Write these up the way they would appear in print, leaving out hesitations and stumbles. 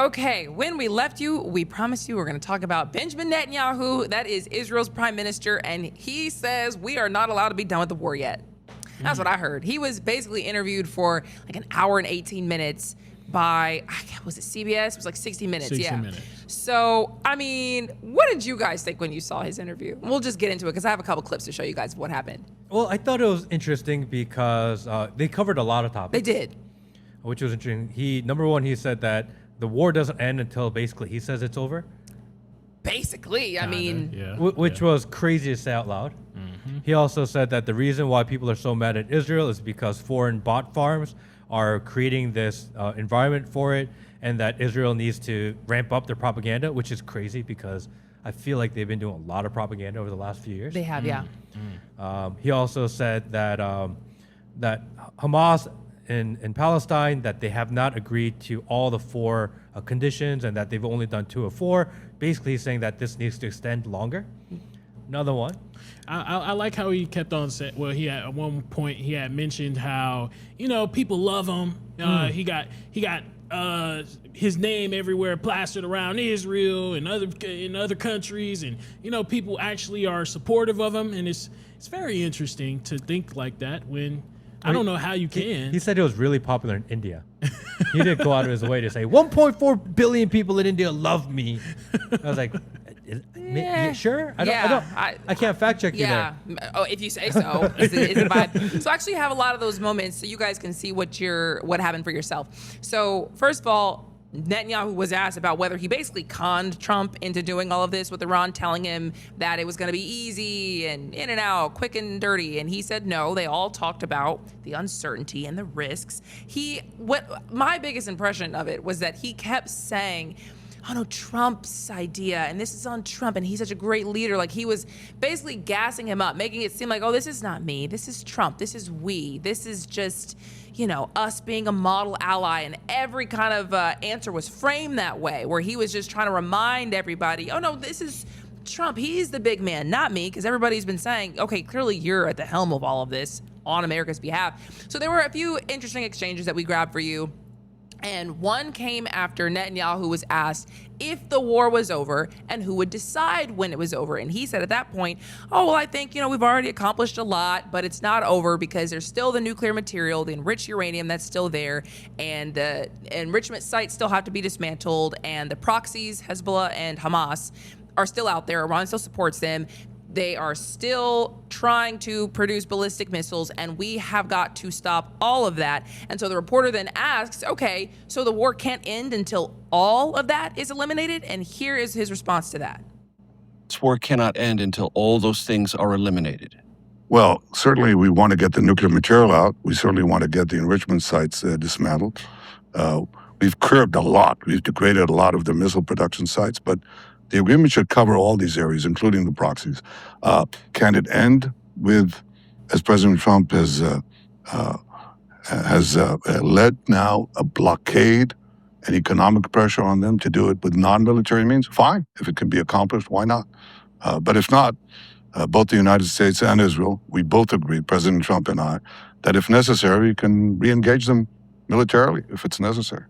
Okay, when we left you, we promised you we're going to talk about Benjamin Netanyahu. That is Israel's prime minister, and he says we are not allowed to be done with the war yet. That's what I heard. He was basically interviewed for like an hour and 18 minutes by, was it CBS? It was like 60 minutes. 60 minutes. So, I mean, what did you guys think when you saw his interview? We'll just get into it because I have a couple clips to show you guys what happened. Well, I thought it was interesting because they covered a lot of topics. They did. Which was interesting. Number one, he said that the war doesn't end until basically he says it's over. Basically, I mean. Yeah. Which was crazy to say out loud. Mm-hmm. He also said that the reason why people are so mad at Israel is because foreign bot farms are creating this environment for it, and that Israel needs to ramp up their propaganda, which is crazy because I feel like they've been doing a lot of propaganda over the last few years. They have, yeah. He also said that that Hamas in Palestine, that they have not agreed to all the four conditions and that they've only done 2 of 4. Basically, he's saying that this needs to extend longer. Another one. I like how he kept on saying, well, he had, at one point he had mentioned how, people love him. He got his name everywhere plastered around Israel and other countries, and people actually are supportive of him, and it's very interesting to think like that when I don't know how you can. He said it was really popular in India. He didn't go out of his way to say 1.4 billion people in India love me. I was like, sure? I can't fact check you there. Oh, if you say so. It's a vibe. So I actually have a lot of those moments so you guys can see what happened for yourself. So first of all, Netanyahu was asked about whether he basically conned Trump into doing all of this with Iran, telling him that it was going to be easy and in and out, quick and dirty. And he said no. They all talked about the uncertainty and the risks. My biggest impression of it was that he kept saying, oh no, Trump's idea, and this is on Trump, and he's such a great leader. Like, he was basically gassing him up, making it seem like, oh, this is not me, this is Trump, this is we, this is just, us being a model ally. And every kind of answer was framed that way, where he was just trying to remind everybody, oh no, this is Trump, he's the big man, not me, because everybody's been saying, okay, clearly you're at the helm of all of this on America's behalf. So there were a few interesting exchanges that we grabbed for you. And one came after Netanyahu was asked if the war was over and who would decide when it was over. And he said at that point, oh, well, I think, we've already accomplished a lot, but it's not over because there's still the nuclear material, the enriched uranium that's still there, and the enrichment sites still have to be dismantled, and the proxies, Hezbollah and Hamas, are still out there. Iran still supports them. They are still trying to produce ballistic missiles, and we have got to stop all of that. And so the reporter then asks, okay, so the war can't end until all of that is eliminated? And here is his response to that. This war cannot end until all those things are eliminated. Well, certainly we want to get the nuclear material out. We certainly want to get the enrichment sites dismantled. We've curbed a lot. We've degraded a lot of the missile production sites, but the agreement should cover all these areas, including the proxies. Can it end with, as President Trump has led now, a blockade and economic pressure on them to do it with non-military means? Fine. If it can be accomplished, why not? But if not, both the United States and Israel, we both agree, President Trump and I, that if necessary, we can re-engage them militarily if it's necessary.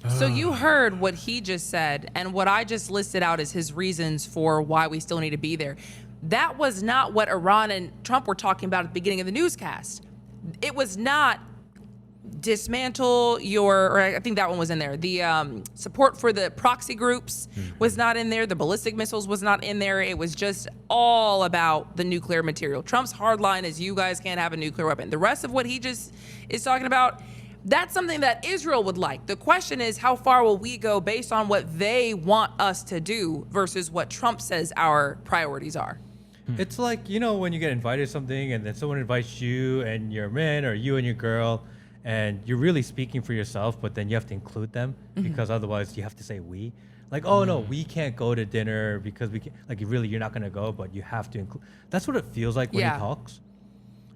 So you heard what he just said, and what I just listed out as his reasons for why we still need to be there. That was not what Iran and Trump were talking about at the beginning of the newscast. It was not dismantle or I think that one was in there. The support for the proxy groups was not in there. The ballistic missiles was not in there. It was just all about the nuclear material. Trump's hard line is you guys can't have a nuclear weapon. The rest of what he just is talking about, that's something that Israel would like. The question is, how far will we go based on what they want us to do versus what Trump says our priorities are? It's like, when you get invited to something and then someone invites you and your man or you and your girl, and you're really speaking for yourself, but then you have to include them because otherwise you have to say we. Like, oh no, we can't go to dinner because we can't, like, really you're not going to go, but you have to include. That's what it feels like when he talks.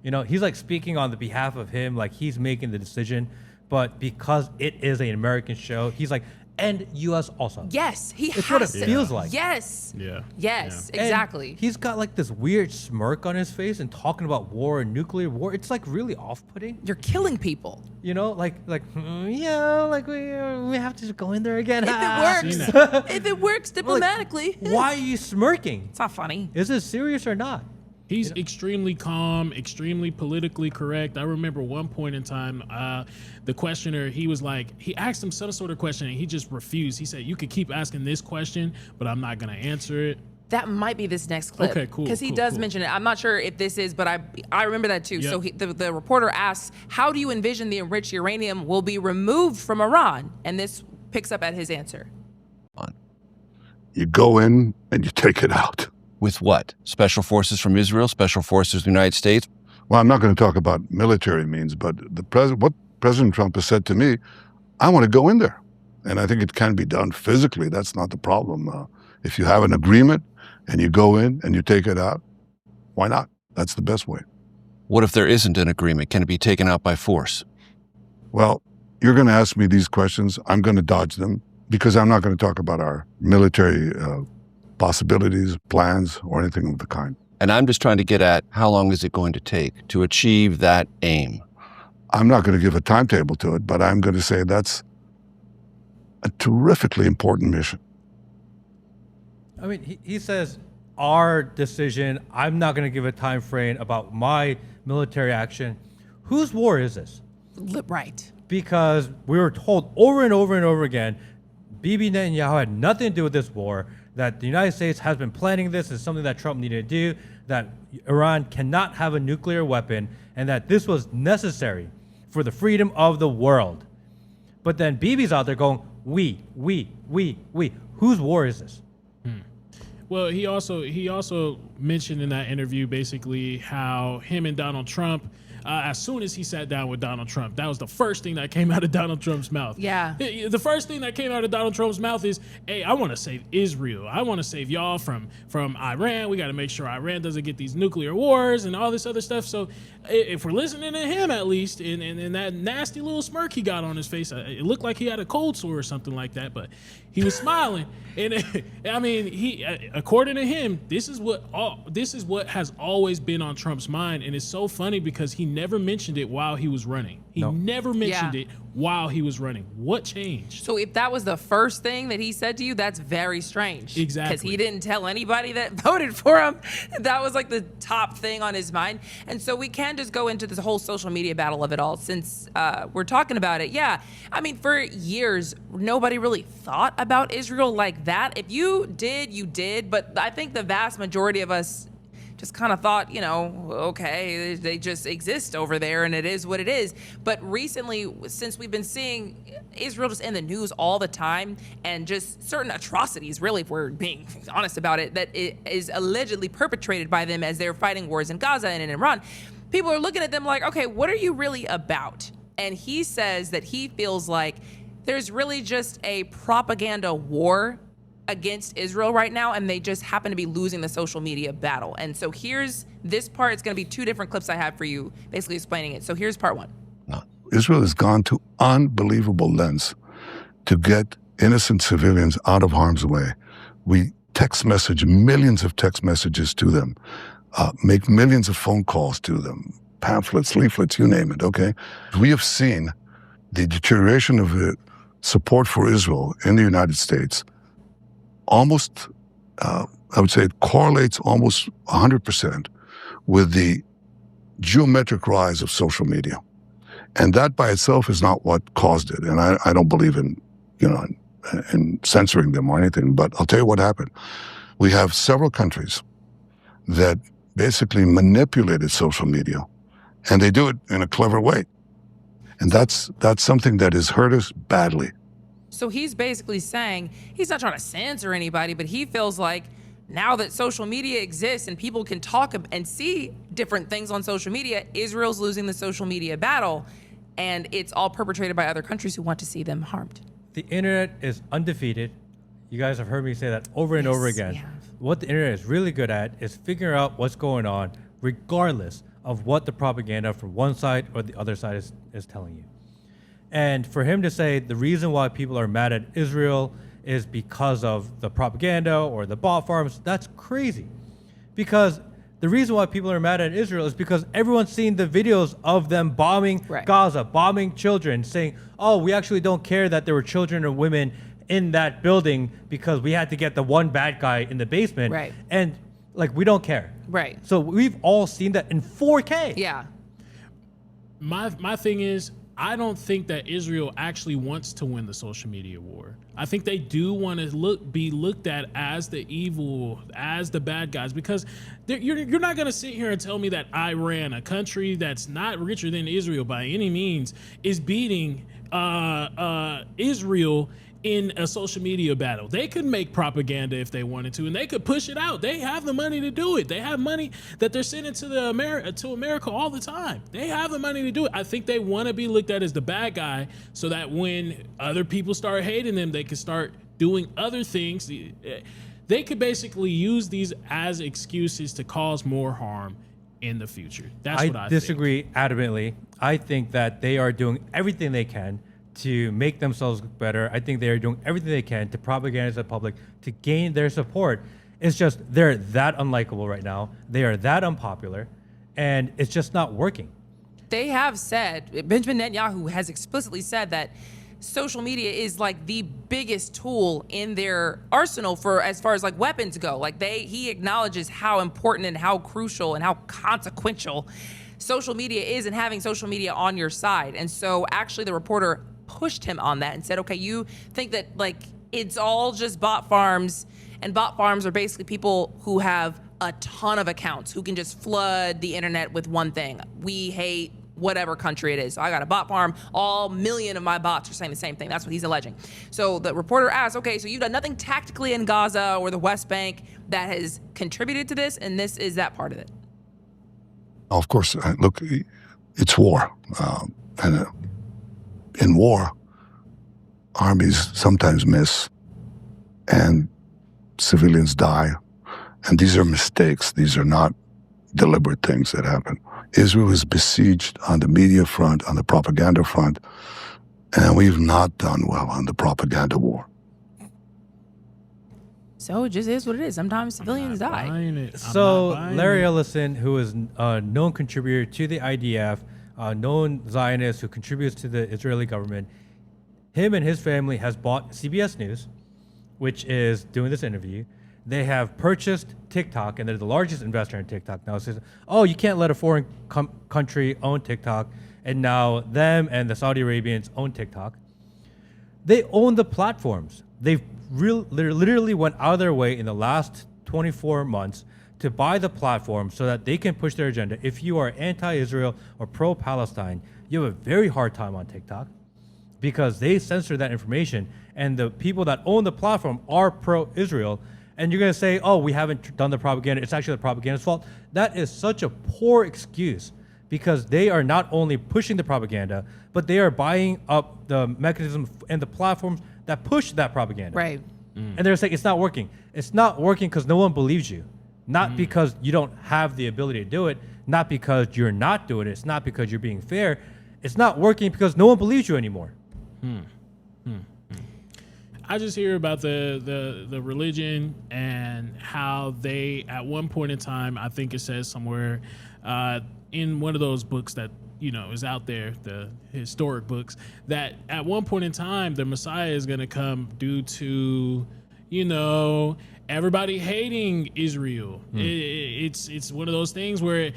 He's like speaking on the behalf of him, like he's making the decision, but because it is an American show, he's like, and U.S. also. Yes, he It's has what it to. feels like. Yes. Yeah. Yes, And exactly. he's got like this weird smirk on his face and talking about war and nuclear war. It's like really off-putting. You're killing people. You know, like yeah, like we have to go in there again. If seen it works, if it works diplomatically, Why are you smirking? it's not funny. Is it serious or not? He's extremely calm, extremely politically correct. I remember one point in time, the questioner, he asked him some sort of question and he just refused. He said, you could keep asking this question, but I'm not going to answer it. That might be this next clip. Okay, cool, Because he cool, does cool. mention it. I'm not sure if this is, but I remember that too. Yep. So the reporter asks, how do you envision the enriched uranium will be removed from Iran? And this picks up at his answer. You go in and you take it out. With what? Special forces from Israel? Special forces of the United States? Well, I'm not going to talk about military means, but what President Trump has said to me, I want to go in there. And I think it can be done physically. That's not the problem. If you have an agreement and you go in and you take it out, why not? That's the best way. What if there isn't an agreement? Can it be taken out by force? Well, you're going to ask me these questions. I'm going to dodge them because I'm not going to talk about our military possibilities, plans, or anything of the kind. And I'm just trying to get at how long is it going to take to achieve that aim? I'm not going to give a timetable to it, but I'm going to say that's a terrifically important mission. I mean, he says our decision. I'm not going to give a time frame about my military action. Whose war is this? Right. Because we were told over and over and over again, Bibi Netanyahu had nothing to do with this war, that the United States has been planning this, is something that Trump needed to do, that Iran cannot have a nuclear weapon, and that this was necessary for the freedom of the world. But then Bibi's out there going, we. Whose war is this? Well, he also mentioned in that interview basically how him and Donald Trump, as soon as he sat down with Donald Trump, that was the first thing that came out of Donald Trump's mouth. Yeah. The first thing that came out of Donald Trump's mouth is, hey, I want to save Israel. I want to save y'all from Iran. We got to make sure Iran doesn't get these nuclear wars and all this other stuff. So if we're listening to him, at least, and that nasty little smirk he got on his face, it looked like he had a cold sore or something like that, but he was smiling. And I mean, he, according to him, this is what has always been on Trump's mind. And it's so funny because he never mentioned it while he was running. He never mentioned it while he was running. What changed? So if that was the first thing that he said to you, that's very strange. Exactly. Because he didn't tell anybody that voted for him. That was like the top thing on his mind. And so we can just go into this whole social media battle of it all since we're talking about it. Yeah. I mean, for years, nobody really thought about Israel like that. If you did, you did. But I think the vast majority of us just kind of thought, okay, they just exist over there and it is what it is. But recently, since we've been seeing Israel just in the news all the time and just certain atrocities, really, if we're being honest about it, that it is allegedly perpetrated by them as they're fighting wars in Gaza and in Iran, people are looking at them like, okay, what are you really about? And he says that he feels like there's really just a propaganda war against Israel right now, and they just happen to be losing the social media battle. And so here's this part. It's going to be two different clips I have for you, basically explaining it. So here's part one. Israel has gone to unbelievable lengths to get innocent civilians out of harm's way. We text message millions of text messages to them, make millions of phone calls to them, pamphlets, leaflets, you name it, okay? We have seen the deterioration of the support for Israel in the United States almost, I would say it correlates almost 100% with the geometric rise of social media. And that by itself is not what caused it. And I don't believe in, in censoring them or anything, but I'll tell you what happened. We have several countries that basically manipulated social media, and they do it in a clever way. And that's something that has hurt us badly. So he's basically saying he's not trying to censor anybody, but he feels like now that social media exists and people can talk and see different things on social media, Israel's losing the social media battle, and it's all perpetrated by other countries who want to see them harmed. The internet is undefeated. You guys have heard me say that over and over again. we have. What the internet is really good at is figuring out what's going on, regardless of what the propaganda from one side or the other side is telling you. And for him to say the reason why people are mad at Israel is because of the propaganda or the bot farms, that's crazy. Because the reason why people are mad at Israel is because everyone's seen the videos of them bombing Gaza, bombing children, saying, oh, we actually don't care that there were children or women in that building because we had to get the one bad guy in the basement. Right. And like, we don't care. Right. So we've all seen that in 4K. Yeah. My thing is, I don't think that Israel actually wants to win the social media war. I think they do want to be looked at as the evil, as the bad guys, because you're not going to sit here and tell me that Iran, a country that's not richer than Israel by any means, is beating Israel in a social media battle. They could make propaganda if they wanted to, and they could push it out. They have the money to do it. They have money that they're sending to America all the time. They have the money to do it. I think they want to be looked at as the bad guy so that when other people start hating them, they can start doing other things. They could basically use these as excuses to cause more harm in the future. That's what I disagree adamantly. I think that they are doing everything they can to make themselves look better. I think they are doing everything they can to propagandize the public to gain their support. It's just they're that unlikable right now. They are that unpopular, and it's just not working. They have said, Benjamin Netanyahu has explicitly said that social media is like the biggest tool in their arsenal for as far as like weapons go. Like he acknowledges how important and how crucial and how consequential social media is, and having social media on your side. And so actually the reporter pushed him on that and said, okay, you think that like it's all just bot farms, and bot farms are basically people who have a ton of accounts who can just flood the internet with one thing. We hate whatever country it is. So I got a bot farm. All million of my bots are saying the same thing. That's what he's alleging. So the reporter asked, okay, so you've done nothing tactically in Gaza or the West Bank that has contributed to this, and this is that part of it. Of course, look, it's war. And in war, armies sometimes miss and civilians die. And these are mistakes. These are not deliberate things that happen. Israel is besieged on the media front, on the propaganda front, and we've not done well on the propaganda war. So it just is what it is. Sometimes civilians die. So Larry Ellison, who is a known contributor to the IDF, a known Zionist who contributes to the Israeli government, him and his family has bought CBS News, which is doing this interview. They have purchased TikTok, and they're the largest investor in TikTok now. It says, oh, you can't let a foreign country own TikTok. And now them and the Saudi Arabians own TikTok. They own the platforms. They've literally went out of their way in the last 24 months to buy the platform so that they can push their agenda. If you are anti-Israel or pro-Palestine, you have a very hard time on TikTok because they censor that information, and the people that own the platform are pro-Israel. And you're going to say, oh, we haven't done the propaganda. It's actually the propaganda's fault. That is such a poor excuse, because they are not only pushing the propaganda, but they are buying up the mechanism and the platforms that push that propaganda. Right. And they're saying it's not working. It's not working because no one believes you. Not because you don't have the ability to do it. Not because you're not doing it. It's not because you're being fair. It's not working because no one believes you anymore. I just hear about the religion and how they, at one point in time, I think it says somewhere in one of those books that, you know, is out there, the historic books, that at one point in time, the Messiah is going to come due to, you know, everybody hating Israel. It's one of those things where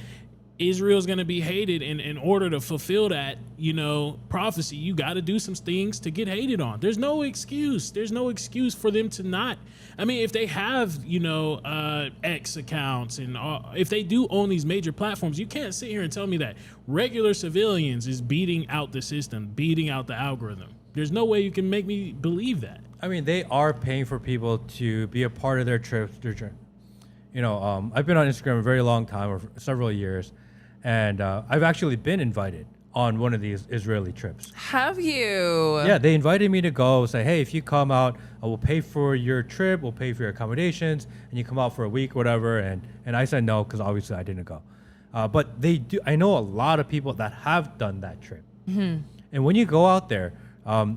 Israel's going to be hated, and in order to fulfill that, you know, prophecy, you got to do some things to get hated on. There's no excuse. There's no excuse for them to not. I mean, if they have, you know, X accounts, and if they do own these major platforms, you can't sit here and tell me that regular civilians is beating out the system, beating out the algorithm. There's no way you can make me believe that. I mean, they are paying for people to be a part of their trips. You know, I've been on Instagram a very long time, or several years, and I've actually been invited on one of these Israeli trips. Have you? Yeah, they invited me to go, say, hey, if you come out, I will pay for your trip, we'll pay for your accommodations, and you come out for a week, whatever. And I said no, because obviously I didn't go. But they do. I know a lot of people that have done that trip. And when you go out there,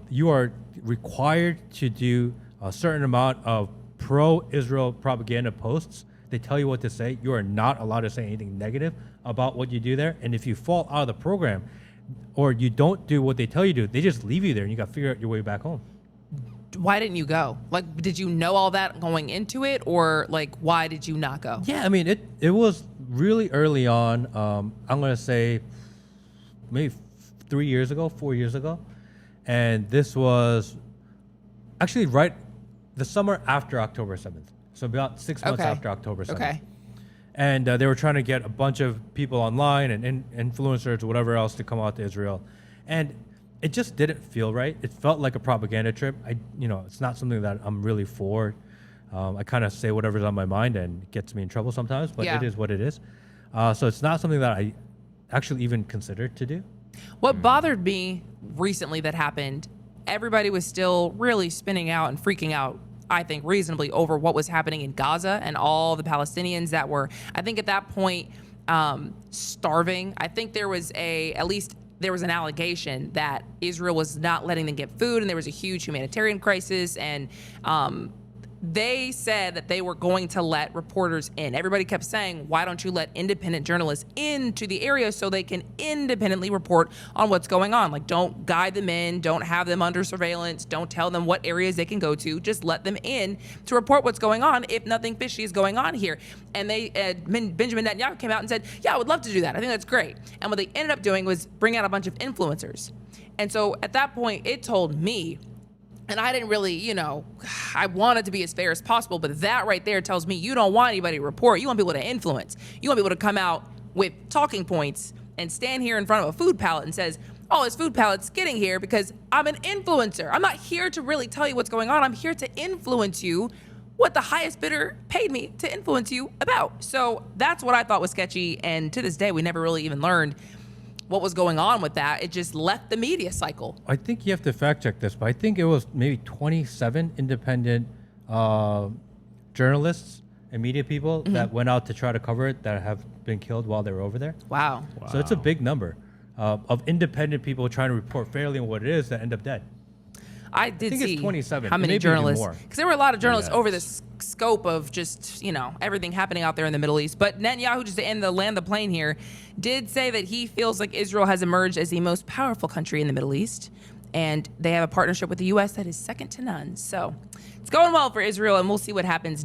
you are required to do a certain amount of pro-Israel propaganda posts. They tell you what to say. You are not allowed to say anything negative about what you do there. And if you fall out of the program or you don't do what they tell you to do, they just leave you there and you got to figure out your way back home. Why didn't you go? Like, did you know all that going into it, or like, why did you not go? Yeah, I mean, it was really early on. I'm going to say maybe 4 years ago. And this was actually right the summer after October 7th. So about 6 months after October 7th. Okay. And they were trying to get a bunch of people online and influencers or whatever else to come out to Israel. And it just didn't feel right. It felt like a propaganda trip. It's not something that I'm really for. I kind of say whatever's on my mind and it gets me in trouble sometimes, but it is what it is. So it's not something that I actually even considered to do. What bothered me recently that happened, everybody was still really spinning out and freaking out, I think reasonably, over what was happening in Gaza and all the Palestinians that were, I think at that point, starving. I think there was an allegation that Israel was not letting them get food, and there was a huge humanitarian crisis, and they said that they were going to let reporters in. Everybody kept saying, why don't you let independent journalists into the area so they can independently report on what's going on? Like, don't guide them in, don't have them under surveillance, don't tell them what areas they can go to, just let them in to report what's going on if nothing fishy is going on here. And Benjamin Netanyahu came out and said, yeah, I would love to do that. I think that's great. And what they ended up doing was bring out a bunch of influencers. And so at that point, it told me, and I didn't really, I wanted to be as fair as possible, but that right there tells me you don't want anybody to report. You want people to influence. You want people to come out with talking points and stand here in front of a food pallet and says, oh, this food pallet's getting here because I'm an influencer. I'm not here to really tell you what's going on. I'm here to influence you what the highest bidder paid me to influence you about. So that's what I thought was sketchy. And to this day, we never really even learned what was going on with that. It just left the media cycle. I think you have to fact check this, but I think it was maybe 27 independent journalists and media people that went out to try to cover it that have been killed while they were over there. Wow. So it's a big number of independent people trying to report fairly on what it is that end up dead. I think it's 27. How many Maybe even journalists? more. Because there were a lot of journalists over the scope of just, everything happening out there in the Middle East. But Netanyahu, just to land the plane here, did say that he feels like Israel has emerged as the most powerful country in the Middle East. And they have a partnership with the U.S. that is second to none. So it's going well for Israel, and we'll see what happens next.